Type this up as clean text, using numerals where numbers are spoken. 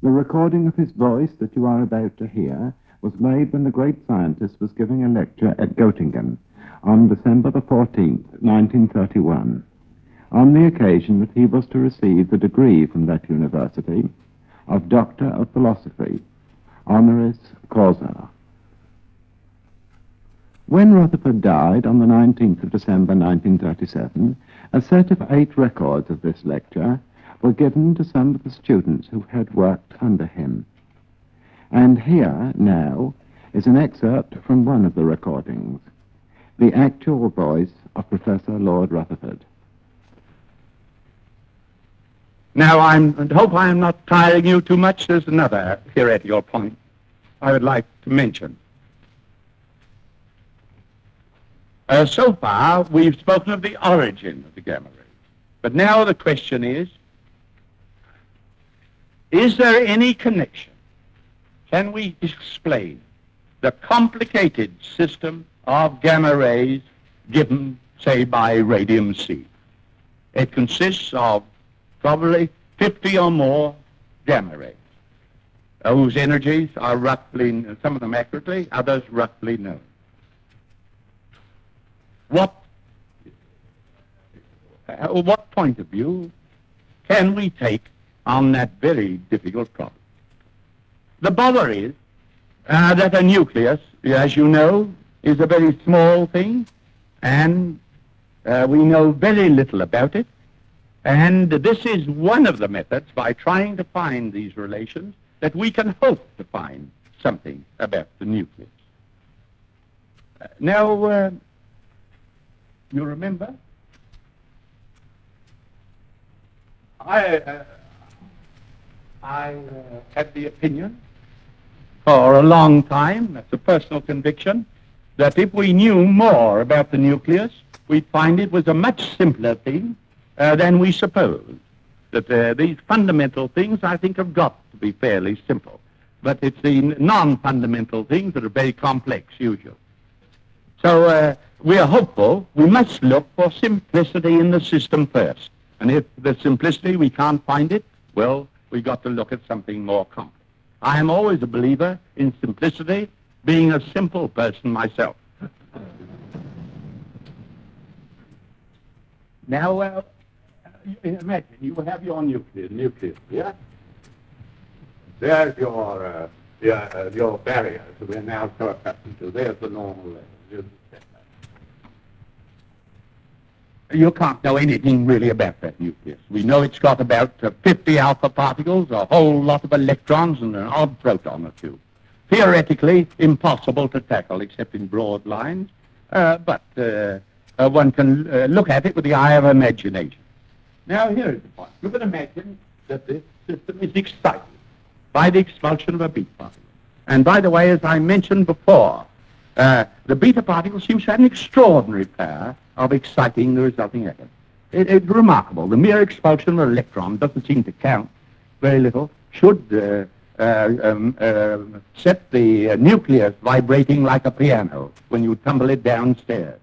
The recording of his voice that you are about to hear was made when the great scientist was giving a lecture at Göttingen on December the 14th, 1931, on the occasion that he was to receive the degree from that university of Doctor of Philosophy, honoris causa. When Rutherford died on the 19th of December 1937, a set of 8 records of this lecture were given to some of the students who had worked under him. And here, now, is an excerpt from one of the recordings, the actual voice of Professor Lord Rutherford. Now, I hope I am not tiring you too much. There's another theoretical point I would like to mention. So far, we've spoken of the origin of the gamma ray. But now the question is there any connection? Can we explain the complicated system of gamma rays given, say, by radium-C? It consists of probably 50 or more gamma rays, whose energies are roughly, some of them accurately, others roughly known. What point of view can we take on that very difficult problem? The bother is that a nucleus, as you know, is a very small thing, and we know very little about it. And this is one of the methods, by trying to find these relations, that we can hope to find something about the nucleus. Now, you remember, I had the opinion for a long time, that's a personal conviction, that if we knew more about the nucleus, we'd find it was a much simpler thing than we supposed. That these fundamental things, I think, have got to be fairly simple. But it's the non-fundamental things that are very complex, usually. So we are hopeful. We must look for simplicity in the system first. And if the simplicity, we can't find it, well, we've got to look at something more complex. I am always a believer in simplicity, being a simple person myself. Now, imagine you have your nucleus, yeah? There's your barrier, so we're now so accustomed to. There's the normal level. You can't know anything really about that nucleus. We know it's got about 50 alpha particles, a whole lot of electrons, and an odd proton or two. Theoretically, impossible to tackle except in broad lines, but one can look at it with the eye of imagination. Now, here is the point. You can imagine that this system is excited by the expulsion of a beta particle. And by the way, as I mentioned before, the beta particle seems to have an extraordinary power of exciting the resulting atom. It's remarkable. The mere expulsion of an electron doesn't seem to count very little. Should set the nucleus vibrating like a piano when you tumble it downstairs.